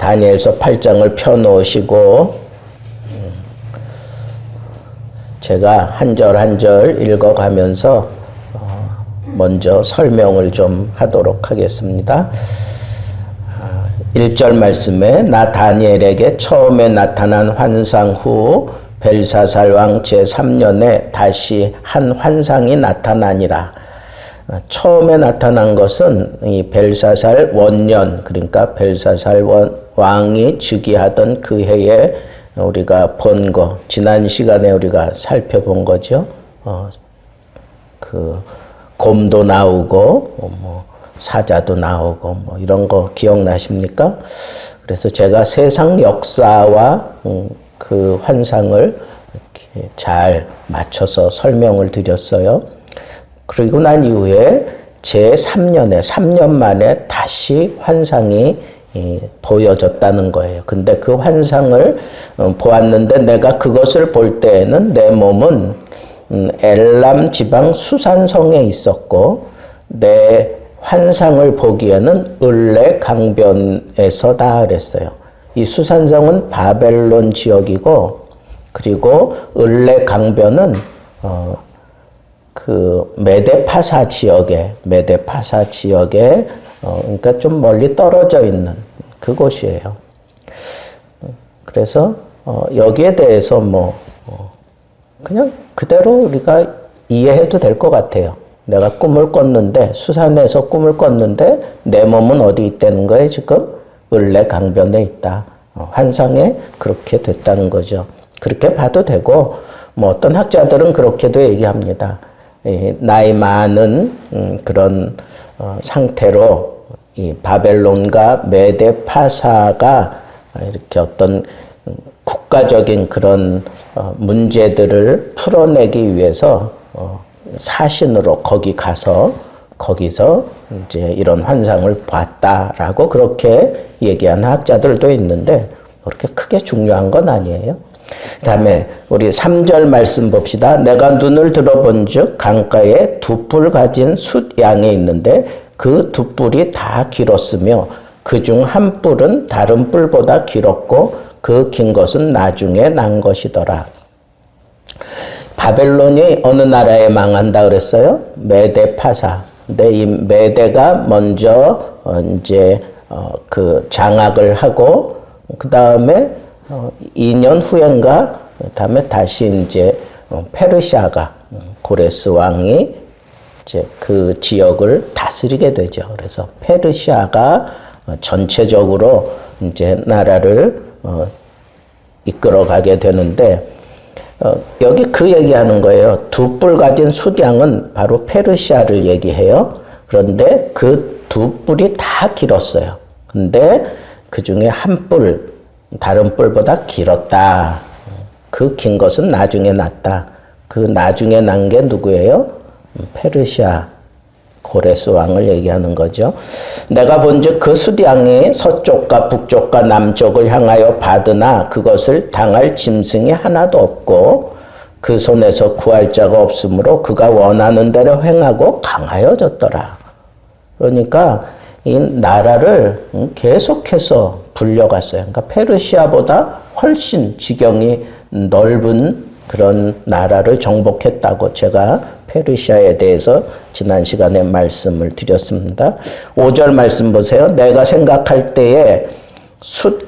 다니엘서 8장을 펴놓으시고 제가 한 절 한 절 읽어가면서 먼저 설명을 좀 하도록 하겠습니다. 1절 말씀에 나 다니엘에게 처음에 나타난 환상 후 벨사살 왕 제3년에 다시 한 환상이 나타나니라. 처음에 나타난 것은 이 벨사살 원년, 그러니까 벨사살 왕이 즉위하던 그 해에 우리가 본 거, 지난 시간에 우리가 살펴본 거죠. 그 곰도 나오고 사자도 나오고 이런 거 기억나십니까? 그래서 제가 세상 역사와 그 환상을 이렇게 잘 맞춰서 설명을 드렸어요. 그리고 난 이후에 제3년에 3년 만에 다시 환상이 보여졌다는 거예요. 근데 그 환상을 보았는데 내가 그것을 볼 때에는 내 몸은 엘람 지방 수산성에 있었고 내 환상을 보기에는 을레 강변에서다 그랬어요. 이 수산성은 바벨론 지역이고 그리고 을레 강변은 그 메데파사 지역에 그러니까 좀 멀리 떨어져 있는 그곳이에요. 그래서 여기에 대해서 그냥 그대로 우리가 이해해도 될 것 같아요. 내가 꿈을 꿨는데 수산에서 꿈을 꿨는데 내 몸은 어디 있다는 거예요? 지금 을레 강변에 있다. 환상에 그렇게 됐다는 거죠. 그렇게 봐도 되고 어떤 학자들은 그렇게도 얘기합니다. 나이 많은 그런 상태로 이 바벨론과 메데파사가 이렇게 어떤 국가적인 그런 문제들을 풀어내기 위해서 사신으로 거기서 이제 이런 환상을 봤다라고 그렇게 얘기하는 학자들도 있는데 그렇게 크게 중요한 건 아니에요. 그 다음에 우리 3절 말씀 봅시다. 내가 눈을 들어본 즉 강가에 두 뿔 가진 숫양이 있는데 그 두 뿔이 다 길었으며 그중 한 뿔은 다른 뿔보다 길었고 그 긴 것은 나중에 난 것이더라. 바벨론이 어느 나라에 망한다 그랬어요? 메데파사. 근데 이 메데가 먼저 이제 그 장악을 하고 그 다음에 2년 후인가 다음에 다시 이제 페르시아가 고레스 왕이 이제 그 지역을 다스리게 되죠. 그래서 페르시아가 전체적으로 이제 나라를 이끌어가게 되는데 여기 그 얘기하는 거예요. 두 뿔 가진 숫양은 바로 페르시아를 얘기해요. 그런데 그 두 뿔이 다 길었어요. 근데 그 중에 한 뿔, 다른 뿔보다 길었다. 그 긴 것은 나중에 났다. 그 나중에 난 게 누구예요? 페르시아 고레스 왕을 얘기하는 거죠. 내가 본즉 그 숫양이 서쪽과 북쪽과 남쪽을 향하여 받으나 그것을 당할 짐승이 하나도 없고 그 손에서 구할 자가 없으므로 그가 원하는 대로 행하고 강하여졌더라. 그러니까 이 나라를 계속해서 불려갔어요. 그러니까 페르시아보다 훨씬 지경이 넓은 그런 나라를 정복했다고 제가 페르시아에 대해서 지난 시간에 말씀을 드렸습니다. 5절 말씀 보세요. 내가 생각할 때에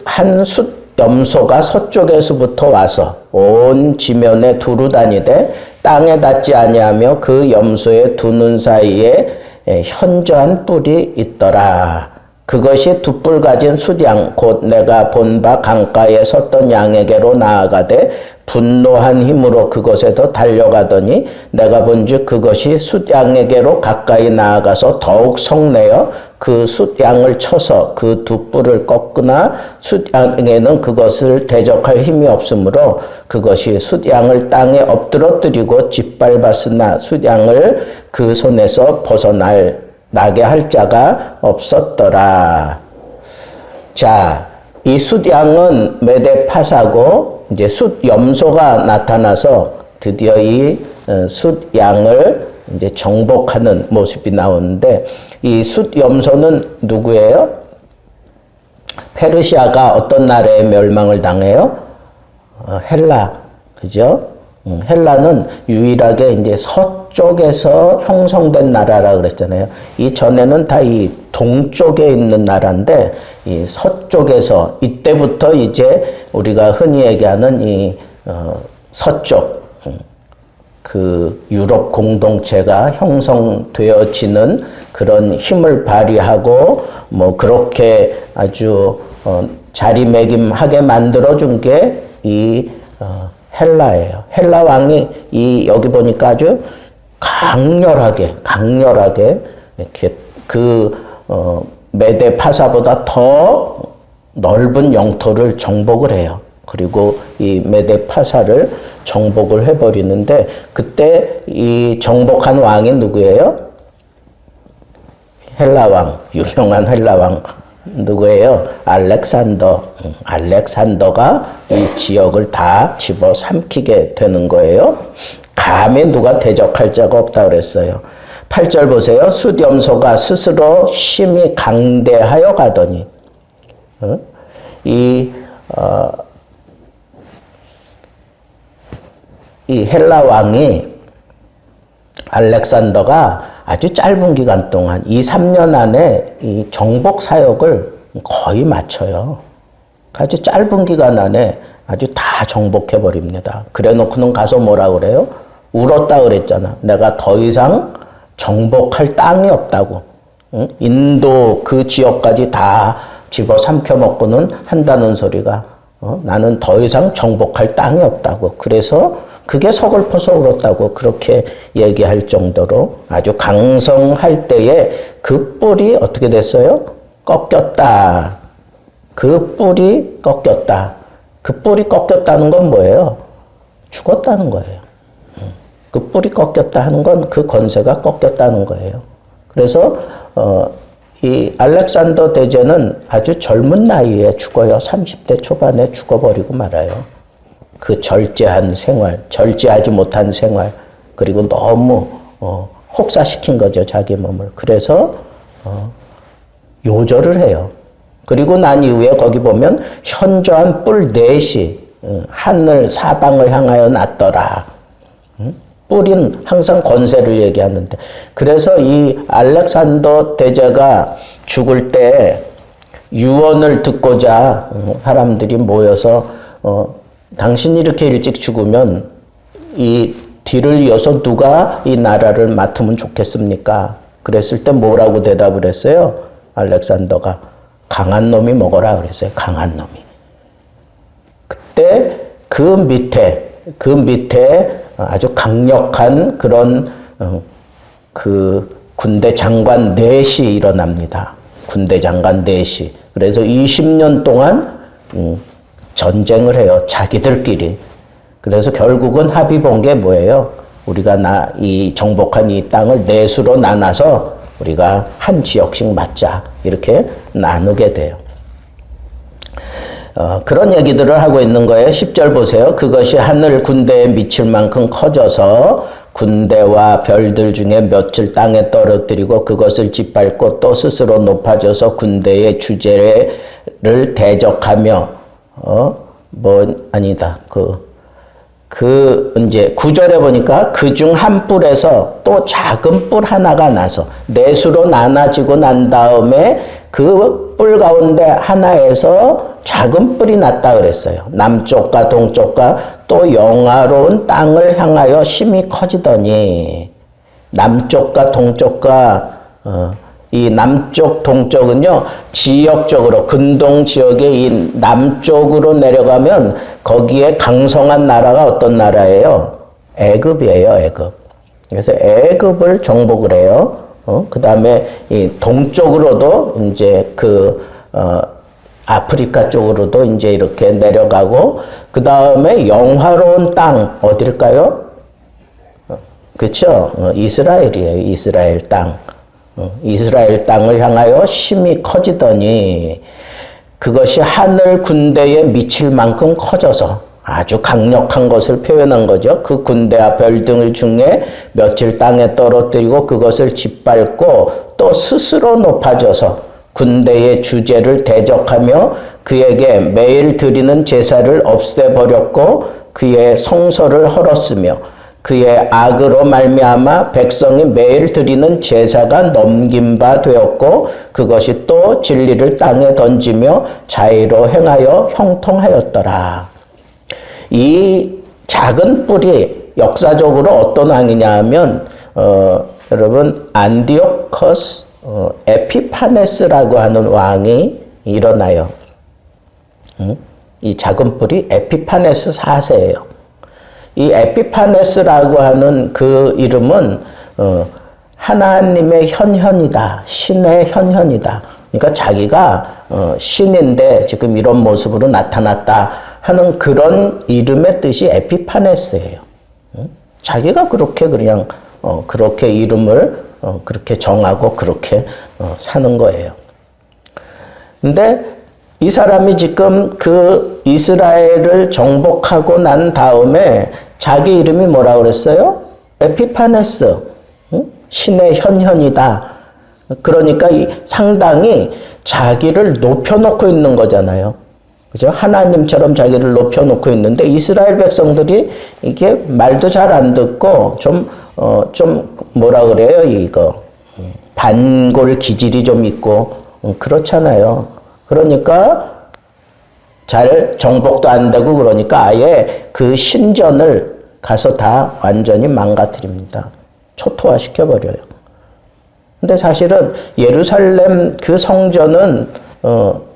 한 숫 염소가 서쪽에서부터 와서 온 지면에 두루 다니되 땅에 닿지 아니하며 그 염소의 두 눈 사이에 현저한 뿔이 있더라. 그것이 두 뿔 가진 숫양 곧 내가 본 바 강가에 섰던 양에게로 나아가되 분노한 힘으로 그것에도 달려가더니 내가 본즉 그것이 숫양에게로 가까이 나아가서 더욱 성내어 그 숫양을 쳐서 그 두 뿔을 꺾으나 숫양에는 그것을 대적할 힘이 없으므로 그것이 숫양을 땅에 엎드러뜨리고 짓밟았으나 숫양을 그 손에서 나게 할 자가 없었더라. 자, 이 숫양은 메데파사고 이제 숫염소가 나타나서 드디어 이 숫양을 이제 정복하는 모습이 나오는데 이 숫염소는 누구예요? 페르시아가 어떤 나라에 멸망을 당해요? 헬라, 그죠? 헬라는 유일하게 이제 서쪽에서 형성된 나라라 그랬잖아요. 이 전에는 다 이 동쪽에 있는 나라인데 이 서쪽에서 이때부터 이제 우리가 흔히 얘기하는 이 서쪽 그 유럽 공동체가 형성되어지는 그런 힘을 발휘하고 뭐 그렇게 아주 자리매김하게 만들어준 게 이 헬라예요. 헬라 왕이 이 여기 보니까 아주 강렬하게 이렇게 메데 파사보다 더 넓은 영토를 정복을 해요. 그리고 이 메데 파사를 정복을 해버리는데 그때 이 정복한 왕이 누구예요? 헬라 왕, 유명한 헬라 왕 누구예요? 알렉산더. 알렉산더가 이 지역을 다 집어삼키게 되는 거예요. 감히 누가 대적할 자가 없다 그랬어요. 8절 보세요. 수렴소가 스스로 심히 강대하여 가더니 이 헬라 왕이 알렉산더가 아주 짧은 기간 동안 2, 3년 안에 이 정복 사역을 거의 마쳐요. 아주 짧은 기간 안에 아주 다 정복해 버립니다. 그래 놓고는 가서 뭐라 그래요? 울었다 그랬잖아. 내가 더 이상 정복할 땅이 없다고. 응? 인도 그 지역까지 다 집어삼켜 먹고는 한다는 소리가 나는 더 이상 정복할 땅이 없다고. 그래서 그게 서글퍼서 울었다고 그렇게 얘기할 정도로 아주 강성할 때에 그 뿔이 어떻게 됐어요? 꺾였다. 그 뿔이 꺾였다. 그 뿔이 꺾였다는 건 뭐예요? 죽었다는 거예요. 그 뿔이 꺾였다 하는 건 그 권세가 꺾였다는 거예요. 그래서 이 알렉산더 대제는 아주 젊은 나이에 죽어요. 30대 초반에 죽어버리고 말아요. 그 절제한 생활, 절제하지 못한 생활, 그리고 너무 혹사시킨 거죠, 자기 몸을. 그래서 요절을 해요. 그리고 난 이후에 거기 보면 현저한 뿔 넷이 하늘 사방을 향하여 났더라. 뿔은 항상 권세를 얘기하는데, 그래서 이 알렉산더 대제가 죽을 때 유언을 듣고자 사람들이 모여서 당신이 이렇게 일찍 죽으면 이 뒤를 이어서 누가 이 나라를 맡으면 좋겠습니까? 그랬을 때 뭐라고 대답을 했어요? 알렉산더가 강한 놈이 먹어라 그랬어요. 강한 놈이. 그때 그 밑에 아주 강력한 그런 그 군대 장관 넷이 일어납니다. 군대 장관 넷이. 그래서 20년 동안 전쟁을 해요. 자기들끼리. 그래서 결국은 합의 본 게 뭐예요? 우리가 이 정복한 이 땅을 넷으로 나눠서 우리가 한 지역씩 맡자. 이렇게 나누게 돼요. 그런 얘기들을 하고 있는 거예요. 10절 보세요. 그것이 하늘 군대에 미칠 만큼 커져서 군대와 별들 중에 몇을 땅에 떨어뜨리고 그것을 짓밟고 또 스스로 높아져서 군대의 주제를 대적하며 이제 9절에 보니까 그중 한 뿔에서 또 작은 뿔 하나가 나서 넷으로 나눠지고 난 다음에 그 뿔 가운데 하나에서 작은 뿔이 났다 그랬어요. 남쪽과 동쪽과 또 영화로운 땅을 향하여 심히 커지더니 남쪽과 동쪽과 이 남쪽 동쪽은요 지역적으로 근동 지역의 이 남쪽으로 내려가면 거기에 강성한 나라가 어떤 나라예요? 애굽이에요. 애굽. 그래서 애굽을 정복을 해요. 그 다음에 이 동쪽으로도 이제 아프리카 쪽으로도 이제 이렇게 내려가고 그 다음에 영화로운 땅 어딜까요? 그렇죠? 이스라엘이에요. 이스라엘 땅. 이스라엘 땅을 향하여 심히 커지더니 그것이 하늘 군대에 미칠 만큼 커져서 아주 강력한 것을 표현한 거죠. 그 군대와 별들 중에 며칠 땅에 떨어뜨리고 그것을 짓밟고 또 스스로 높아져서 군대의 주제를 대적하며 그에게 매일 드리는 제사를 없애버렸고 그의 성소를 헐었으며 그의 악으로 말미암아 백성이 매일 드리는 제사가 넘긴 바 되었고 그것이 또 진리를 땅에 던지며 자의로 행하여 형통하였더라. 이 작은 뿔이 역사적으로 어떤 왕이냐 하면 여러분 안디오커스 에피파네스라고 하는 왕이 일어나요. 이 작은 뿔이 에피파네스 4세예요. 이 에피파네스라고 하는 그 이름은 하나님의 현현이다. 신의 현현이다. 그러니까 자기가 신인데 지금 이런 모습으로 나타났다 하는 그런 이름의 뜻이 에피파네스예요. 자기가 그렇게 그냥 그렇게 이름을 그렇게 정하고 그렇게 사는 거예요. 근데 이 사람이 지금 그 이스라엘을 정복하고 난 다음에 자기 이름이 뭐라 그랬어요? 에피파네스. 신의 현현이다. 그러니까 상당히 자기를 높여놓고 있는 거잖아요. 그죠? 하나님처럼 자기를 높여놓고 있는데 이스라엘 백성들이 이게 말도 잘 안 듣고 좀 뭐라 그래요? 이거 반골 기질이 좀 있고 그렇잖아요. 그러니까 잘 정복도 안 되고 그러니까 아예 그 신전을 가서 다 완전히 망가뜨립니다. 초토화시켜버려요. 근데 사실은 예루살렘 그 성전은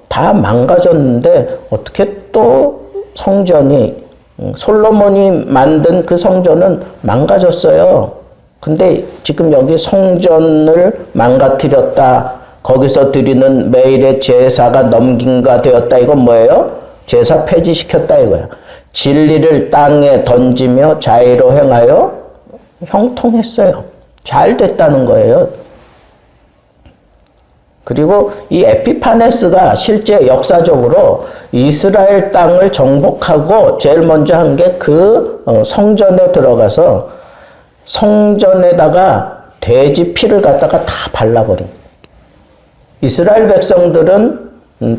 다 망가졌는데 어떻게 또 성전이 솔로몬이 만든 그 성전은 망가졌어요. 근데 지금 여기 성전을 망가뜨렸다. 거기서 드리는 매일의 제사가 넘긴가 되었다. 이건 뭐예요? 제사 폐지시켰다 이거야. 진리를 땅에 던지며 자의로 행하여 형통했어요. 잘 됐다는 거예요. 그리고 이 에피파네스가 실제 역사적으로 이스라엘 땅을 정복하고 제일 먼저 한 게 그 성전에 들어가서 성전에다가 돼지 피를 갖다가 다 발라버린. 이스라엘 백성들은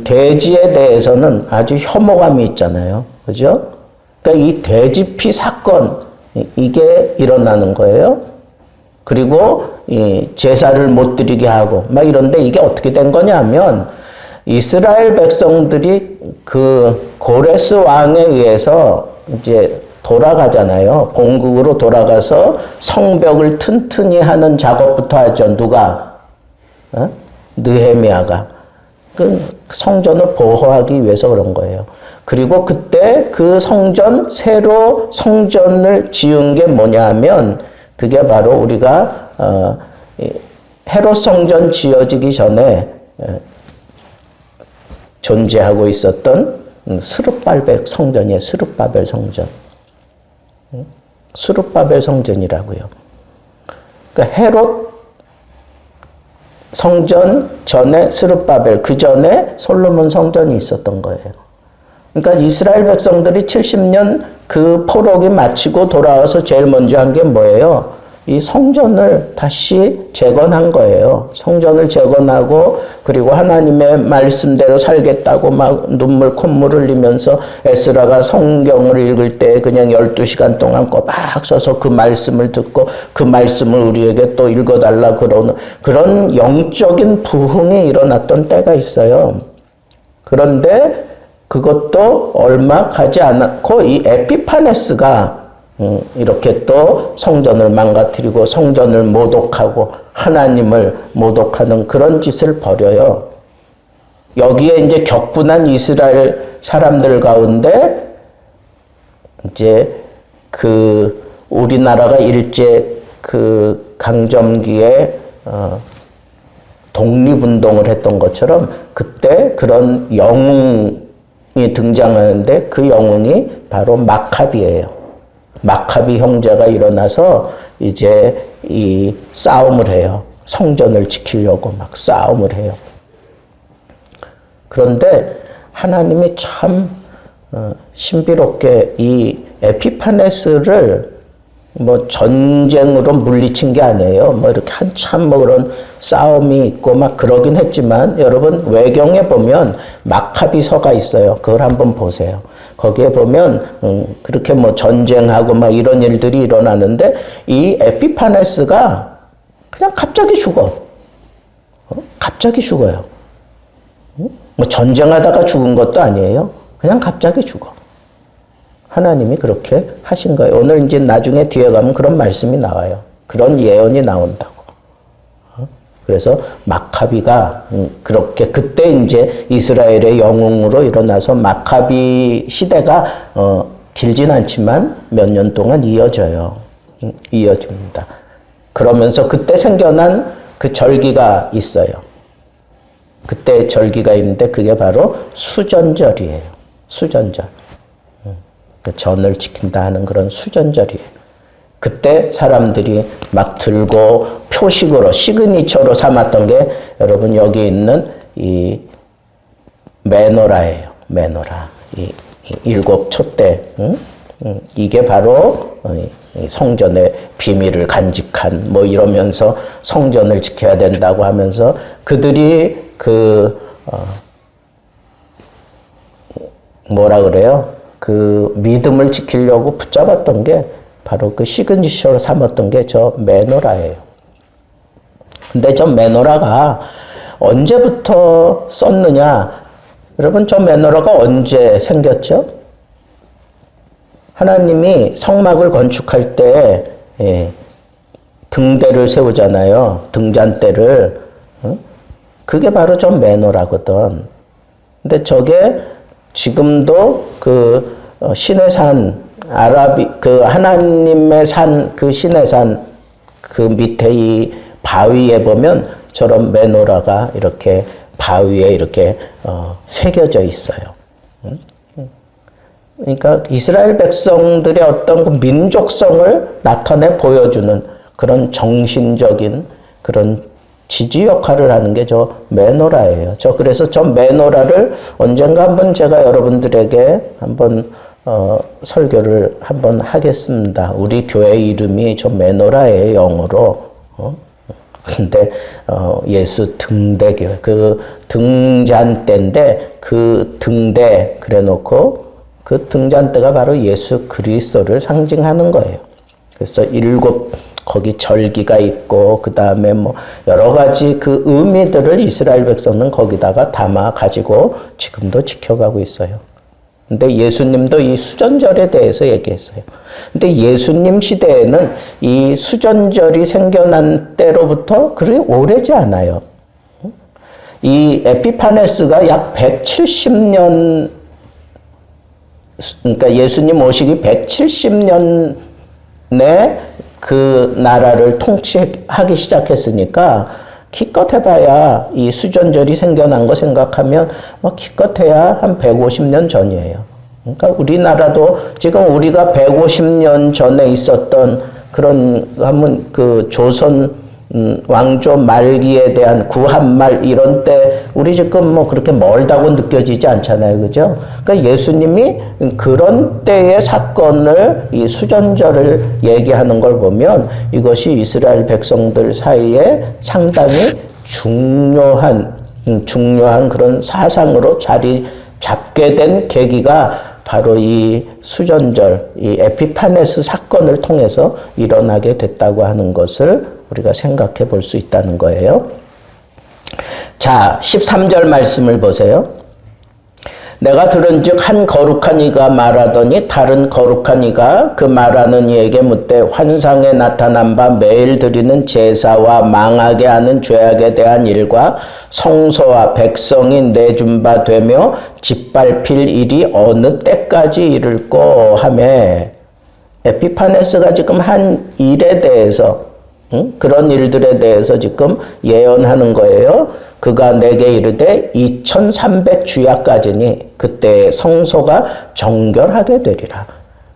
돼지에 대해서는 아주 혐오감이 있잖아요. 그죠? 그러니까 이 돼지 피 사건, 이게 일어나는 거예요. 그리고 이 제사를 못 드리게 하고 막 이런데 이게 어떻게 된 거냐면 이스라엘 백성들이 그 고레스 왕에 의해서 이제 돌아가잖아요. 본국으로 돌아가서 성벽을 튼튼히 하는 작업부터 하죠. 누가? 느헤미야가. 그 성전을 보호하기 위해서 그런 거예요. 그리고 그때 그 새로 성전을 지은 게 뭐냐 하면 그게 바로 우리가 헤롯 성전 지어지기 전에 존재하고 있었던 스룹바벨 성전이에요. 스룹바벨 성전. 스룹바벨 성전이라고요. 그러니까 헤롯 성전 전에 스룹바벨, 그 전에 솔로몬 성전이 있었던 거예요. 그러니까 이스라엘 백성들이 70년 그 포로기 마치고 돌아와서 제일 먼저 한 게 뭐예요? 이 성전을 다시 재건한 거예요. 성전을 재건하고 그리고 하나님의 말씀대로 살겠다고 막 눈물 콧물 흘리면서 에스라가 성경을 읽을 때 그냥 12시간 동안 꼬박 서서 그 말씀을 듣고 그 말씀을 우리에게 또 읽어달라 그러는 그런 영적인 부흥이 일어났던 때가 있어요. 그런데 그것도 얼마 가지 않았고 이 에피파네스가 이렇게 또 성전을 망가뜨리고 성전을 모독하고 하나님을 모독하는 그런 짓을 벌여요. 여기에 이제 격분한 이스라엘 사람들 가운데 이제 그 우리나라가 일제 그 강점기에 독립운동을 했던 것처럼 그때 그런 영웅이 등장하는데 그 영웅이 바로 마카비예요. 마카비 형제가 일어나서 이제 이 싸움을 해요. 성전을 지키려고 막 싸움을 해요. 그런데 하나님이 참 신비롭게 이 에피파네스를 뭐 전쟁으로 물리친 게 아니에요. 뭐 이렇게 한참 뭐 그런 싸움이 있고 막 그러긴 했지만 여러분 외경에 보면 마카비서가 있어요. 그걸 한번 보세요. 거기에 보면 그렇게 뭐 전쟁하고 막 이런 일들이 일어나는데 이 에피파네스가 그냥 갑자기 죽어. 갑자기 죽어요. 뭐 전쟁하다가 죽은 것도 아니에요. 그냥 갑자기 죽어. 하나님이 그렇게 하신 거예요. 오늘 이제 나중에 뒤에 가면 그런 말씀이 나와요. 그런 예언이 나온다고. 그래서 마카비가 그렇게 그때 이제 이스라엘의 영웅으로 일어나서 마카비 시대가 길진 않지만 몇 년 동안 이어져요. 이어집니다. 그러면서 그때 생겨난 그 절기가 있어요. 그때 절기가 있는데 그게 바로 수전절이에요. 수전절. 전을 지킨다 하는 그런 수전절이에요. 그때 사람들이 막 들고 표식으로 시그니처로 삼았던 게 여러분 여기 있는 이 메노라예요. 메노라. 이 일곱 촛대. 이게 바로 성전의 비밀을 간직한 뭐 이러면서 성전을 지켜야 된다고 하면서 그들이 뭐라 그래요? 그 믿음을 지키려고 붙잡았던 게 바로 그 시그니처로 삼았던 게 저 메노라예요. 근데 저 메노라가 언제부터 썼느냐? 여러분 저 메노라가 언제 생겼죠? 하나님이 성막을 건축할 때 등대를 세우잖아요. 등잔대를. 그게 바로 저 메노라거든. 근데 저게 지금도 그 신의 산, 그 하나님의 산, 그 신의 산, 그 밑에 이 바위에 보면 저런 메노라가 이렇게 바위에 이렇게 새겨져 있어요. 그러니까 이스라엘 백성들의 어떤 그 민족성을 나타내 보여주는 그런 정신적인 그런 지지 역할을 하는 게 저 메노라예요. 그래서 저 메노라를 언젠가 한번 제가 여러분들에게 한번 설교를 한번 하겠습니다. 우리 교회 이름이 저 메노라예요, 영어로. 근데 예수 등대교회 그 등잔대인데 그 등대 그래 놓고 그 등잔대가 바로 예수 그리스도를 상징하는 거예요. 그래서 거기 절기가 있고 그 다음에 뭐 여러 가지 그 의미들을 이스라엘 백성은 거기다가 담아 가지고 지금도 지켜가고 있어요. 근데 예수님도 이 수전절에 대해서 얘기했어요. 근데 예수님 시대에는 이 수전절이 생겨난 때로부터 그리 오래지 않아요. 이 에피파네스가 약 170년, 그러니까 예수님 오시기 170년에 그 나라를 통치하기 시작했으니까 기껏 해봐야 이 수전절이 생겨난 거 생각하면 뭐 기껏 해야 한 150년 전이에요. 그러니까 우리나라도 지금 우리가 150년 전에 있었던 그런 한번 그 조선 왕조 말기에 대한 구한말 이런 때 우리 지금 뭐 그렇게 멀다고 느껴지지 않잖아요. 그죠? 그러니까 예수님이 그런 때의 사건을 이 수전절을 얘기하는 걸 보면 이것이 이스라엘 백성들 사이에 상당히 중요한 그런 사상으로 자리 잡게 된 계기가 바로 이 수전절, 이 에피파네스 사건을 통해서 일어나게 됐다고 하는 것을 우리가 생각해 볼 수 있다는 거예요. 자, 13절 말씀을 보세요. 내가 들은즉 한 거룩한 이가 말하더니 다른 거룩한 이가 그 말하는 이에게 묻되 환상에 나타난 바 매일 드리는 제사와 망하게 하는 죄악에 대한 일과 성소와 백성이 내준 바 되며 짓밟힐 일이 어느 때까지 이를꼬 하매 에피파네스가 지금 한 일에 대해서 그런 일들에 대해서 지금 예언하는 거예요. 그가 내게 이르되 2300주야까지니 그때 성소가 정결하게 되리라.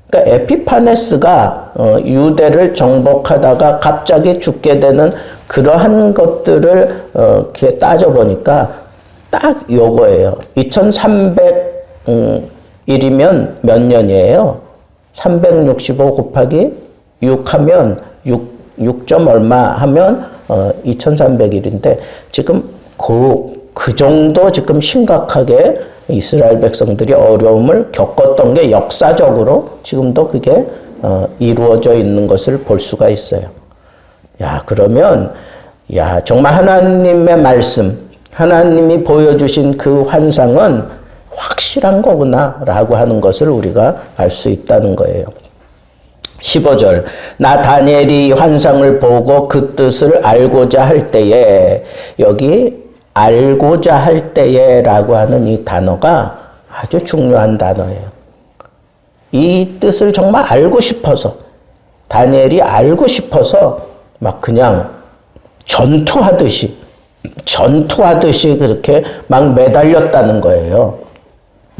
그러니까 에피파네스가 유대를 정복하다가 갑자기 죽게 되는 그러한 것들을 이렇게 따져보니까 딱 요거예요. 2300일이면 몇 년이에요? 365 곱하기 6 하면 6점 얼마 하면 2300일인데 지금 그 정도 지금 심각하게 이스라엘 백성들이 어려움을 겪었던 게 역사적으로 지금도 그게 이루어져 있는 것을 볼 수가 있어요. 야, 그러면 정말 하나님의 말씀, 하나님이 보여주신 그 환상은 확실한 거구나라고 하는 것을 우리가 알 수 있다는 거예요. 15절, 나 다니엘이 환상을 보고 그 뜻을 알고자 할 때에, 여기 알고자 할 때에 라고 하는 이 단어가 아주 중요한 단어예요. 이 뜻을 정말 알고 싶어서, 다니엘이 알고 싶어서 막 그냥 전투하듯이 그렇게 막 매달렸다는 거예요.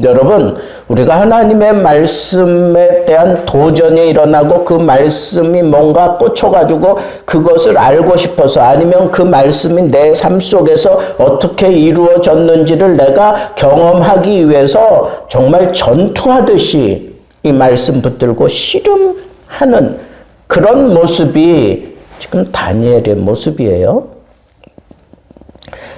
여러분, 우리가 하나님의 말씀에 대한 도전이 일어나고 그 말씀이 뭔가 꽂혀가지고 그것을 알고 싶어서, 아니면 그 말씀이 내 삶 속에서 어떻게 이루어졌는지를 내가 경험하기 위해서 정말 전투하듯이 이 말씀 붙들고 씨름하는 그런 모습이 지금 다니엘의 모습이에요.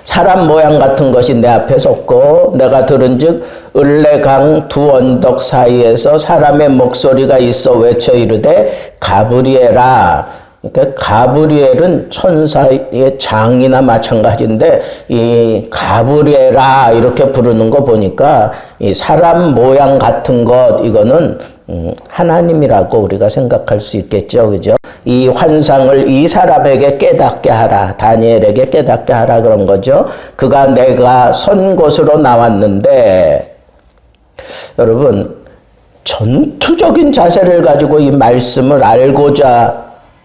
사람 모양 같은 것이 내 앞에 섰고 내가 들은즉 을레강 두 언덕 사이에서 사람의 목소리가 있어 외쳐 이르되 가브리엘아. 그러니까 가브리엘은 천사의 장이나 마찬가지인데 이 가브리엘아 이렇게 부르는 거 보니까 이 사람 모양 같은 것, 이거는 하나님이라고 우리가 생각할 수 있겠죠. 그죠? 이 환상을 이 사람에게 깨닫게 하라. 다니엘에게 깨닫게 하라 그런 거죠. 그가 내가 선 곳으로 나왔는데, 여러분, 전투적인 자세를 가지고 이 말씀을 알고자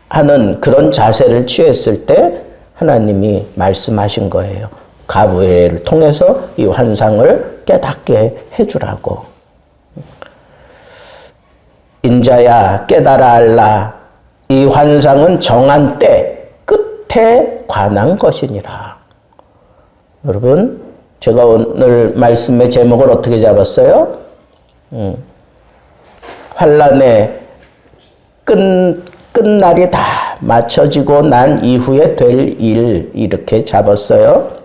하는 그런 자세를 취했을 때 하나님이 말씀하신 거예요. 가브리엘을 통해서 이 환상을 깨닫게 해주라고. 인자야 깨달아 알라. 이 환상은 정한 때 끝에 관한 것이니라. 여러분, 제가 오늘 말씀의 제목을 어떻게 잡았어요? 환란의 끝날이 다 맞춰지고 난 이후에 될 일, 이렇게 잡았어요.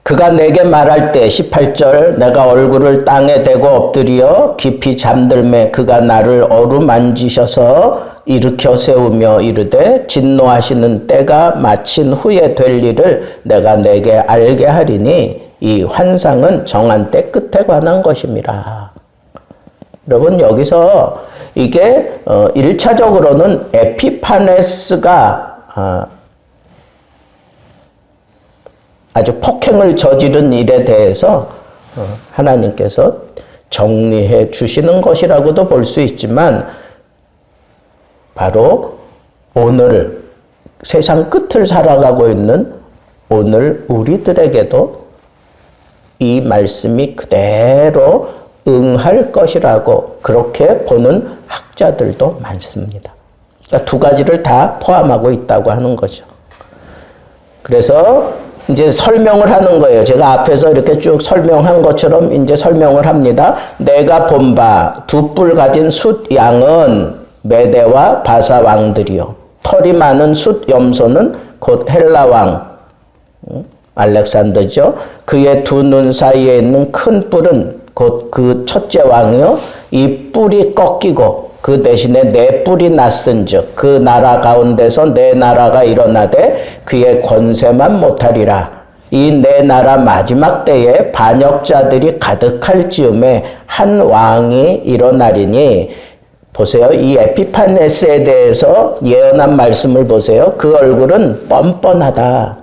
그가 내게 말할 때 18절, 내가 얼굴을 땅에 대고 엎드려 깊이 잠들매 그가 나를 어루만지셔서 일으켜 세우며 이르되 진노하시는 때가 마친 후에 될 일을 내가 내게 알게 하리니 이 환상은 정한 때 끝에 관한 것임이라. 여러분, 여기서 이게 1차적으로는 에피파네스가 아주 폭행을 저지른 일에 대해서 하나님께서 정리해 주시는 것이라고도 볼 수 있지만, 바로 오늘 세상 끝을 살아가고 있는 오늘 우리들에게도 이 말씀이 그대로 응할 것이라고 그렇게 보는 학자들도 많습니다. 그러니까 두 가지를 다 포함하고 있다고 하는 거죠. 그래서 이제 설명을 하는 거예요. 제가 앞에서 이렇게 쭉 설명한 것처럼 이제 설명을 합니다. 내가 본 바 두 뿔 가진 숫 양은 메대와 바사 왕들이요. 털이 많은 숫 염소는 곧 헬라 왕 알렉산더죠. 그의 두 눈 사이에 있는 큰 뿔은 곧 그 첫째 왕이요. 이 뿔이 꺾이고 그 대신에 네 뿔이 났은즉 그 나라 가운데서 네 나라가 일어나되 그의 권세만 못하리라. 이 네 나라 마지막 때에 반역자들이 가득할 즈음에 한 왕이 일어나리니. 보세요. 이 에피파네스에 대해서 예언한 말씀을 보세요. 그 얼굴은 뻔뻔하다.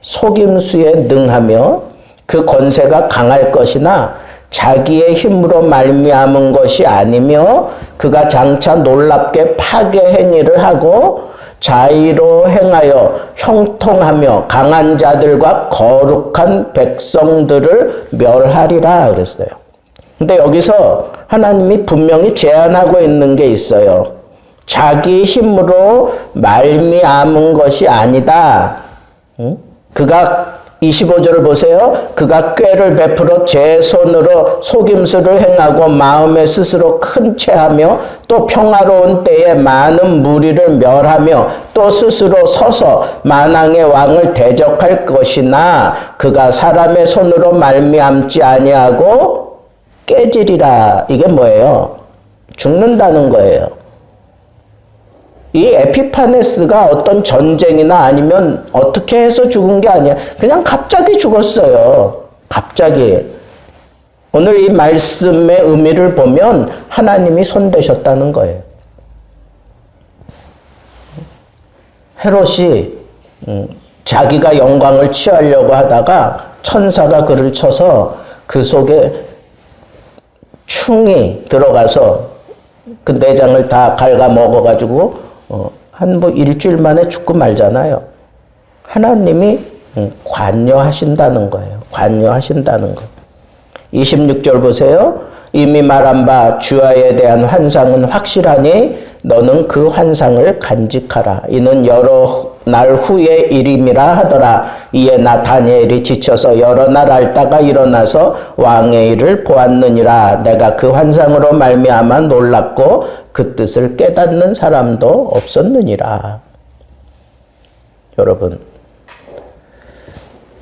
속임수에 능하며 그 권세가 강할 것이나 자기의 힘으로 말미암은 것이 아니며 그가 장차 놀랍게 파괴 행위를 하고 자의로 행하여 형통하며 강한 자들과 거룩한 백성들을 멸하리라 그랬어요. 근데 여기서 하나님이 분명히 제안하고 있는 게 있어요. 자기 힘으로 말미암은 것이 아니다. 그가 25절을 보세요. 그가 꾀를 베풀어 제 손으로 속임수를 행하고 마음에 스스로 큰 체하며 또 평화로운 때에 많은 무리를 멸하며 또 스스로 서서 만왕의 왕을 대적할 것이나 그가 사람의 손으로 말미암지 아니하고 깨지리라. 이게 뭐예요? 죽는다는 거예요. 이 에피파네스가 어떤 전쟁이나 아니면 어떻게 해서 죽은 게 아니야. 그냥 갑자기 죽었어요. 갑자기. 오늘 이 말씀의 의미를 보면 하나님이 손대셨다는 거예요. 헤롯이 자기가 영광을 취하려고 하다가 천사가 그를 쳐서 그 속에 충이 들어가서 그 내장을 다 갉아먹어가지고 한 일주일 만에 죽고 말잖아요. 하나님이 관여하신다는 거예요. 관여하신다는 거. 26절 보세요. 이미 말한 바 주야에 대한 환상은 확실하니 너는 그 환상을 간직하라. 이는 여러 날 후의 일임이라 하더라. 이에 나 다니엘이 지쳐서 여러 날 앓다가 일어나서 왕의 일을 보았느니라. 내가 그 환상으로 말미암아 놀랐고 그 뜻을 깨닫는 사람도 없었느니라. 여러분,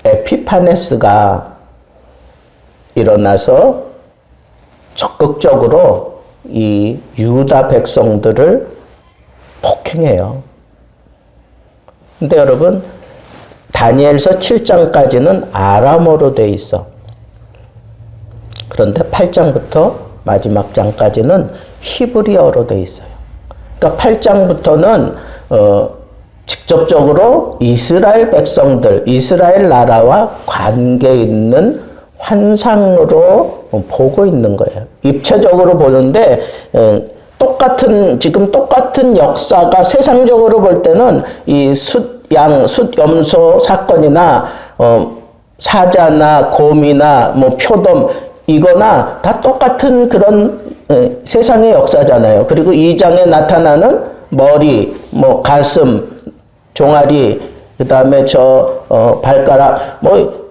에피파네스가 일어나서 적극적으로 이 유다 백성들을 폭행해요. 근데 여러분, 다니엘서 7장까지는 아람어로 돼 있어. 그런데 8장부터 마지막 장까지는 히브리어로 돼 있어요. 그러니까 8장부터는 직접적으로 이스라엘 백성들, 이스라엘 나라와 관계 있는 환상으로 보고 있는 거예요. 입체적으로 보는데 지금 똑같은 역사가 세상적으로 볼 때는 이 숫염소 사건이나 사자나 곰이나 표돔 이거나 다 똑같은 그런 세상의 역사잖아요. 그리고 2장에 나타나는 머리, 가슴, 종아리, 그 다음에 발가락,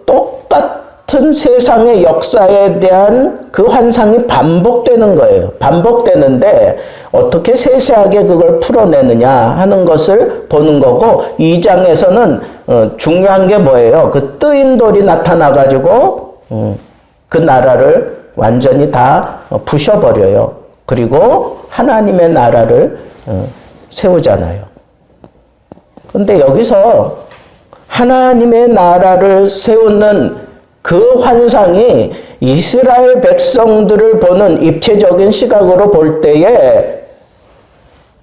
똑같은 세상의 역사에 대한 그 환상이 반복되는 거예요. 반복되는데 어떻게 세세하게 그걸 풀어내느냐 하는 것을 보는 거고, 2장에서는 중요한 게 뭐예요? 그 뜨인 돌이 나타나가지고 그 나라를 완전히 다 부셔버려요. 그리고 하나님의 나라를 세우잖아요. 그런데 여기서 하나님의 나라를 세우는 그 환상이 이스라엘 백성들을 보는 입체적인 시각으로 볼 때에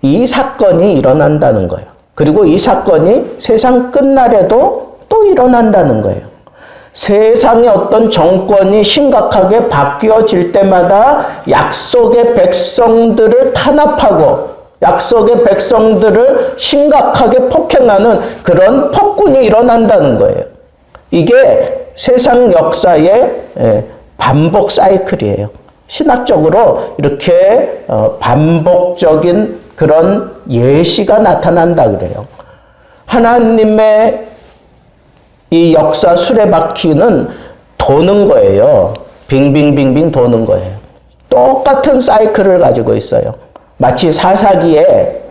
이 사건이 일어난다는 거예요. 그리고 이 사건이 세상 끝날에도 또 일어난다는 거예요. 세상의 어떤 정권이 심각하게 바뀌어질 때마다 약속의 백성들을 탄압하고 약속의 백성들을 심각하게 폭행하는 그런 폭군이 일어난다는 거예요. 이게 세상 역사의 반복 사이클이에요. 신학적으로 이렇게 반복적인 그런 예시가 나타난다 그래요. 하나님의 이 역사 수레바퀴는 도는 거예요. 빙빙빙빙 도는 거예요. 똑같은 사이클을 가지고 있어요. 마치 사사기에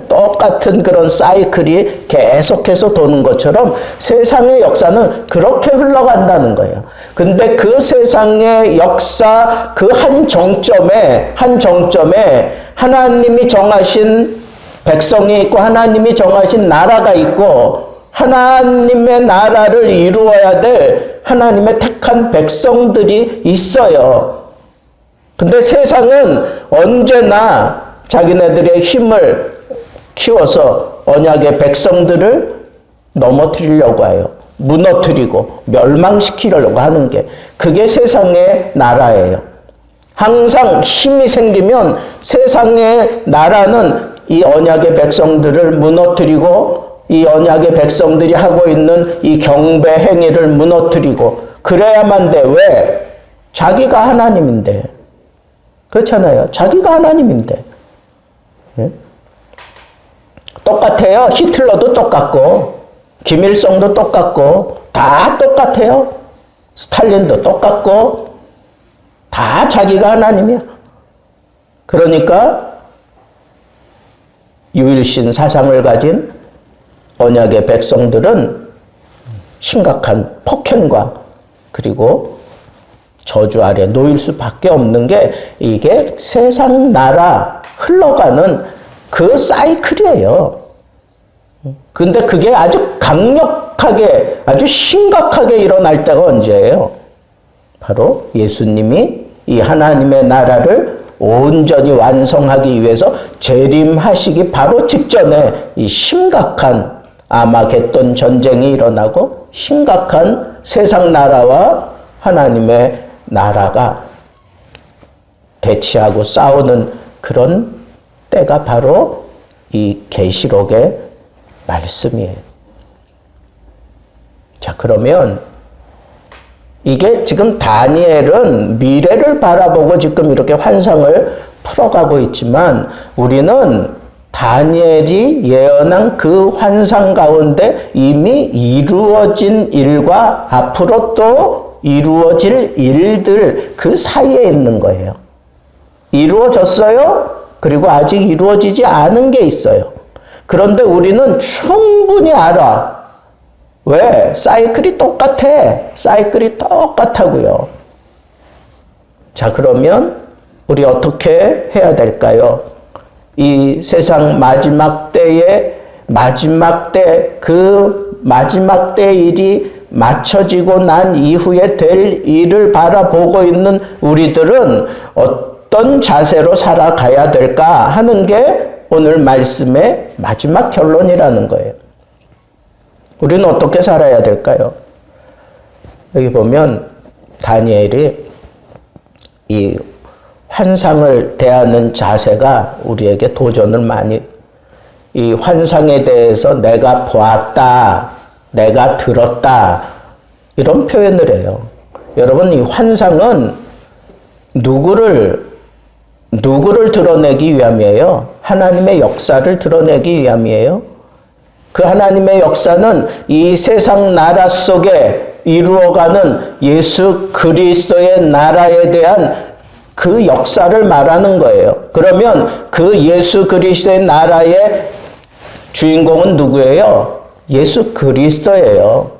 똑같은 그런 사이클이 계속해서 도는 것처럼 세상의 역사는 그렇게 흘러간다는 거예요. 근데 그 세상의 역사 그 한 정점에 하나님이 정하신 백성이 있고 하나님이 정하신 나라가 있고 하나님의 나라를 이루어야 될 하나님의 택한 백성들이 있어요. 근데 세상은 언제나 자기네들의 힘을 키워서 언약의 백성들을 넘어뜨리려고 해요. 무너뜨리고 멸망시키려고 하는 게 그게 세상의 나라예요. 항상 힘이 생기면 세상의 나라는 이 언약의 백성들을 무너뜨리고 이 언약의 백성들이 하고 있는 이 경배 행위를 무너뜨리고 그래야만 돼. 왜? 자기가 하나님인데. 그렇잖아요. 자기가 하나님인데. 예? 똑같아요. 히틀러도 똑같고 김일성도 똑같고 다 똑같아요. 스탈린도 똑같고 다 자기가 하나님이야. 그러니까 유일신 사상을 가진 언약의 백성들은 심각한 폭행과 그리고 저주 아래 놓일 수밖에 없는 게 이게 세상 나라 흘러가는 그 사이클이에요. 근데 그게 아주 강력하게, 아주 심각하게 일어날 때가 언제예요? 바로 예수님이 이 하나님의 나라를 온전히 완성하기 위해서 재림하시기 바로 직전에 이 심각한 아마겟돈 전쟁이 일어나고 심각한 세상 나라와 하나님의 나라가 대치하고 싸우는 그런 때가 바로 이 계시록의 말씀이에요. 자, 그러면 이게 지금 다니엘은 미래를 바라보고 지금 이렇게 환상을 풀어가고 있지만 우리는 다니엘이 예언한 그 환상 가운데 이미 이루어진 일과 앞으로 또 이루어질 일들 그 사이에 있는 거예요. 이루어졌어요. 그리고 아직 이루어지지 않은 게 있어요. 그런데 우리는 충분히 알아. 왜? 사이클이 똑같아. 사이클이 똑같다고요. 자, 그러면 우리 어떻게 해야 될까요? 이 세상 마지막 때에 마지막 때 그 마지막 때 일이 맞춰지고 난 이후에 될 일을 바라보고 있는 우리들은 어떤 자세로 살아가야 될까 하는 게 오늘 말씀의 마지막 결론이라는 거예요. 우리는 어떻게 살아야 될까요? 여기 보면 다니엘이 이 환상을 대하는 자세가 우리에게 도전을 많이, 이 환상에 대해서 내가 보았다, 내가 들었다, 이런 표현을 해요. 여러분, 이 환상은 누구를 드러내기 위함이에요? 하나님의 역사를 드러내기 위함이에요? 그 하나님의 역사는 이 세상 나라 속에 이루어가는 예수 그리스도의 나라에 대한 그 역사를 말하는 거예요. 그러면 그 예수 그리스도의 나라의 주인공은 누구예요? 예수 그리스도예요.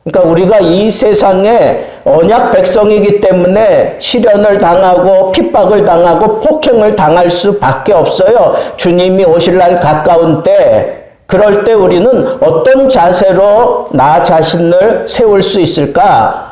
그러니까 우리가 이 세상에 언약 백성이기 때문에 시련을 당하고 핍박을 당하고 폭행을 당할 수밖에 없어요. 주님이 오실 날 가까운 때, 그럴 때 우리는 어떤 자세로 나 자신을 세울 수 있을까?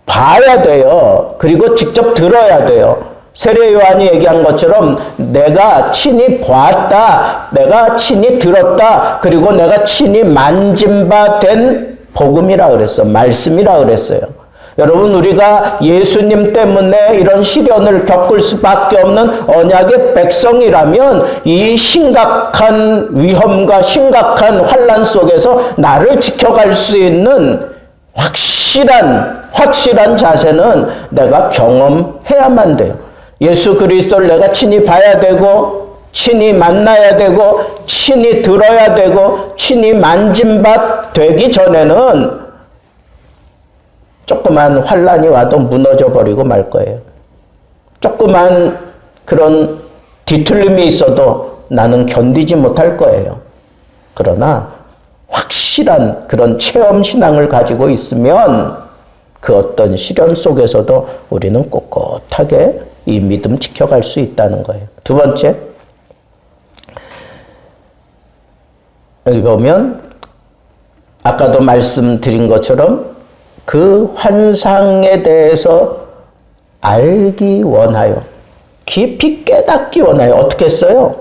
봐야 돼요. 그리고 직접 들어야 돼요. 세례 요한이 얘기한 것처럼 내가 친히 보았다, 내가 친히 들었다, 그리고 내가 친히 만진 바 된 복음이라 그랬어. 말씀이라 그랬어요. 여러분, 우리가 예수님 때문에 이런 시련을 겪을 수밖에 없는 언약의 백성이라면 이 심각한 위험과 심각한 환난 속에서 나를 지켜갈 수 있는 확실한 자세는 내가 경험해야만 돼요. 예수 그리스도를 내가 친히 봐야 되고, 친히 만나야 되고, 친히 들어야 되고, 친히 만진 바 되기 전에는 조그만 환난이 와도 무너져 버리고 말 거예요. 조그만 그런 뒤틀림이 있어도 나는 견디지 못할 거예요. 그러나 확실한 그런 체험 신앙을 가지고 있으면 그 어떤 시련 속에서도 우리는 꿋꿋하게 이 믿음 지켜갈 수 있다는 거예요. 두 번째, 여기 보면 아까도 말씀드린 것처럼 그 환상에 대해서 알기 원하여, 깊이 깨닫기 원하여. 어떻게 했어요?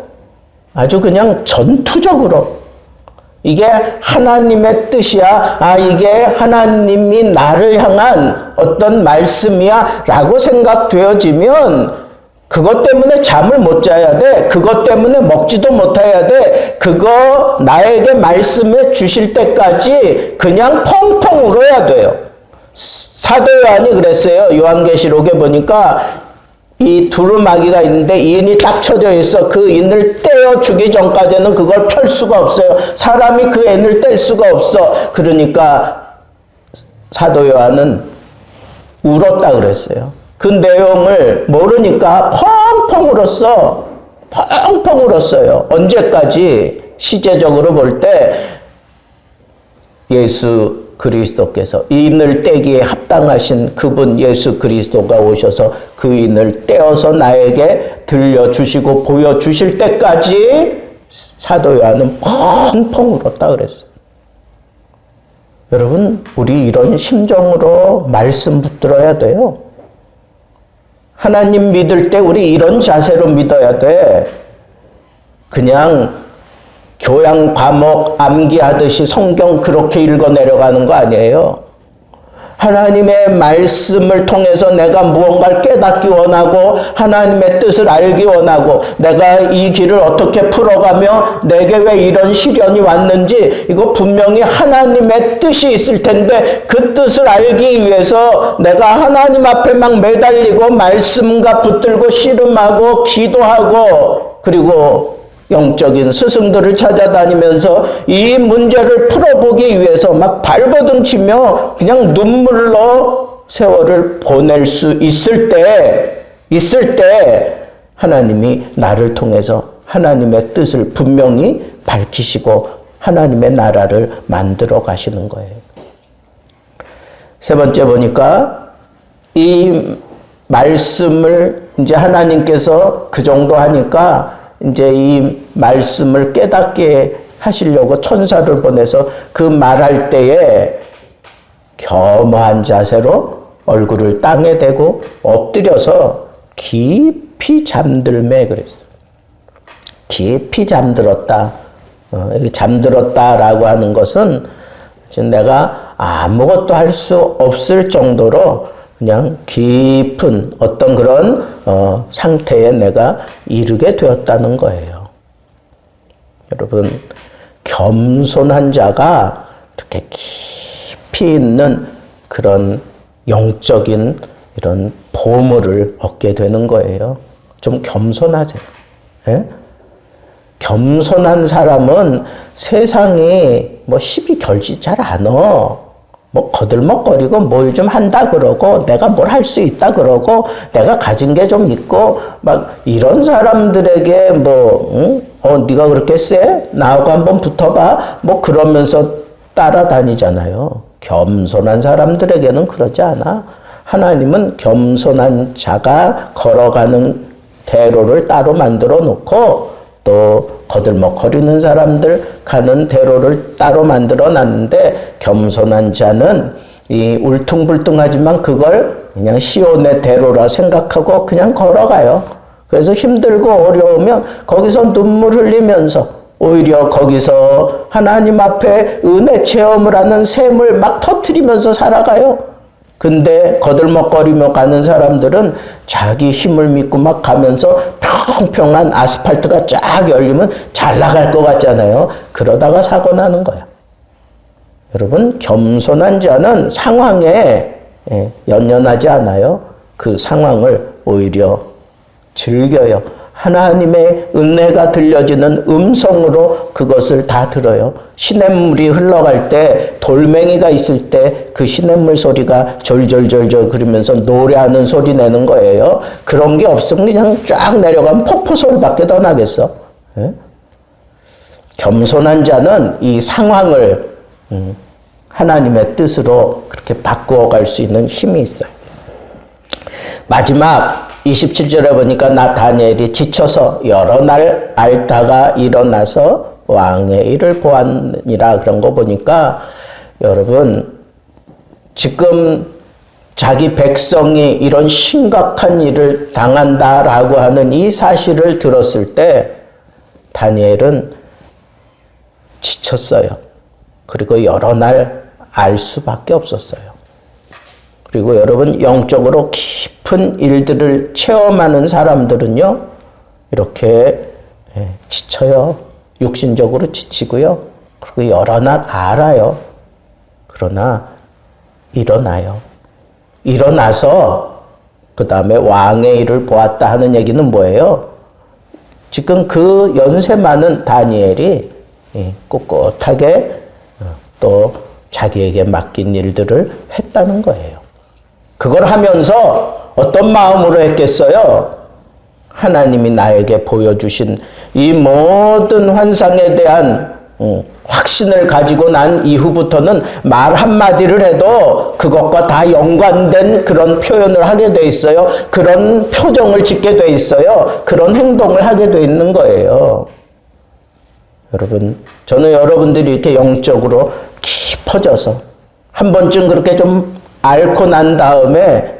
아주 그냥 전투적으로. 이게 하나님의 뜻이야. 이게 하나님이 나를 향한 어떤 말씀이야 라고 생각되어지면 그것 때문에 잠을 못 자야 돼. 그것 때문에 먹지도 못해야 돼. 그거 나에게 말씀해 주실 때까지 그냥 펑펑 울어야 돼요. 사도 요한이 그랬어요. 요한계시록에 보니까 이 두루마기가 있는데 인이 딱 쳐져 있어. 그 인을 떼어 주기 전까지는 그걸 펼 수가 없어요. 사람이 그 인을 뗄 수가 없어. 그러니까 사도 요한은 울었다 그랬어요. 그 내용을 모르니까 펑펑 울었어. 펑펑 울었어요. 언제까지? 시제적으로 볼 때 예수 그리스도께서 인을 떼기에 합당하신 그분 예수 그리스도가 오셔서 그 인을 떼어서 나에게 들려주시고 보여주실 때까지 사도 요한은 펑펑 울었다 그랬어요. 여러분, 우리 이런 심정으로 말씀 붙들어야 돼요. 하나님 믿을 때 우리 이런 자세로 믿어야 돼. 그냥 교양 과목 암기하듯이 성경 그렇게 읽어 내려가는 거 아니에요. 하나님의 말씀을 통해서 내가 무언가를 깨닫기 원하고 하나님의 뜻을 알기 원하고 내가 이 길을 어떻게 풀어가며 내게 왜 이런 시련이 왔는지 이거 분명히 하나님의 뜻이 있을 텐데 그 뜻을 알기 위해서 내가 하나님 앞에 막 매달리고 말씀과 붙들고 씨름하고 기도하고 그리고 영적인 스승들을 찾아다니면서 이 문제를 풀어보기 위해서 막 발버둥 치며 그냥 눈물로 세월을 보낼 수 있을 때 하나님이 나를 통해서 하나님의 뜻을 분명히 밝히시고 하나님의 나라를 만들어 가시는 거예요. 세 번째 보니까 이 말씀을 이제 하나님께서 그 정도 하니까 이제 이 말씀을 깨닫게 하시려고 천사를 보내서 그 말할 때에 겸허한 자세로 얼굴을 땅에 대고 엎드려서 깊이 잠들매 그랬어요. 깊이 잠들었다. 잠들었다라고 하는 것은 지금 내가 아무것도 할 수 없을 정도로 그냥 깊은 어떤 그런 상태에 내가 이르게 되었다는 거예요. 여러분, 겸손한 자가 이렇게 깊이 있는 그런 영적인 이런 보물을 얻게 되는 거예요. 좀 겸손하세요. 예? 겸손한 사람은 세상이 뭐 시비 결지 잘 안 어. 뭐 거들먹거리고 뭘 좀 한다 그러고 내가 뭘 할 수 있다 그러고 내가 가진 게 좀 있고 막 이런 사람들에게 뭐 네가 그렇게 쎄? 나하고 한번 붙어봐 뭐 그러면서 따라다니잖아요. 겸손한 사람들에게는 그러지 않아. 하나님은 겸손한 자가 걸어가는 대로를 따로 만들어 놓고 또 거들먹거리는 사람들 가는 대로를 따로 만들어 놨는데 겸손한 자는 이 울퉁불퉁하지만 그걸 그냥 시온의 대로라 생각하고 그냥 걸어가요. 그래서 힘들고 어려우면 거기서 눈물 흘리면서 오히려 거기서 하나님 앞에 은혜 체험을 하는 샘을 막 터뜨리면서 살아가요. 근데 거들먹거리며 가는 사람들은 자기 힘을 믿고 막 가면서 평평한 아스팔트가 쫙 열리면 잘 나갈 것 같잖아요. 그러다가 사고 나는 거야. 여러분, 겸손한 자는 상황에 연연하지 않아요. 그 상황을 오히려 즐겨요. 하나님의 은혜가 들려지는 음성으로 그것을 다 들어요. 시냇물이 흘러갈 때 돌멩이가 있을 때 그 시냇물 소리가 졸졸졸졸 그러면서 노래하는 소리 내는 거예요. 그런 게 없으면 그냥 쫙 내려가면 폭포 소리밖에 더 나겠어. 예? 겸손한 자는 이 상황을 하나님의 뜻으로 그렇게 바꾸어 갈 수 있는 힘이 있어요. 마지막 27절에 보니까 나 다니엘이 지쳐서 여러 날 앓다가 일어나서 왕의 일을 보았니라 그런 거 보니까 여러분 지금 자기 백성이 이런 심각한 일을 당한다라고 하는 이 사실을 들었을 때 다니엘은 지쳤어요. 그리고 여러 날 알 수밖에 없었어요. 그리고 여러분 영적으로 깊은 일들을 체험하는 사람들은요 이렇게 지쳐요. 육신적으로 지치고요. 그리고 여러 날 알아요. 그러나 일어나요. 일어나서 그 다음에 왕의 일을 보았다 하는 얘기는 뭐예요? 지금 그 연세 많은 다니엘이 꿋꿋하게 또 자기에게 맡긴 일들을 했다는 거예요. 그걸 하면서 어떤 마음으로 했겠어요? 하나님이 나에게 보여주신 이 모든 환상에 대한 확신을 가지고 난 이후부터는 말 한마디를 해도 그것과 다 연관된 그런 표현을 하게 돼 있어요. 그런 표정을 짓게 돼 있어요. 그런 행동을 하게 돼 있는 거예요. 여러분, 저는 여러분들이 이렇게 영적으로 깊어져서 한 번쯤 그렇게 좀 앓고 난 다음에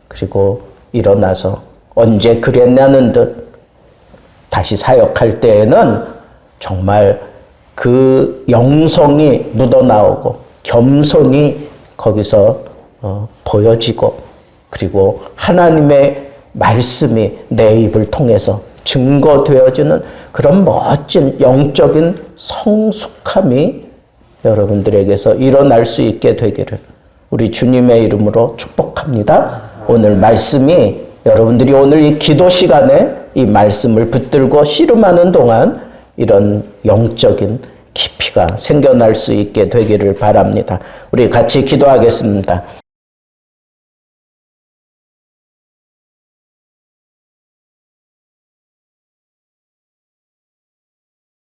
그리고 일어나서 언제 그랬냐는 듯 다시 사역할 때에는 정말 그 영성이 묻어나오고 겸손이 거기서 보여지고 그리고 하나님의 말씀이 내 입을 통해서 증거되어지는 그런 멋진 영적인 성숙함이 여러분들에게서 일어날 수 있게 되기를 우리 주님의 이름으로 축복합니다. 오늘 말씀이 여러분들이 오늘 이 기도 시간에 이 말씀을 붙들고 씨름하는 동안 이런 영적인 깊이가 생겨날 수 있게 되기를 바랍니다. 우리 같이 기도하겠습니다.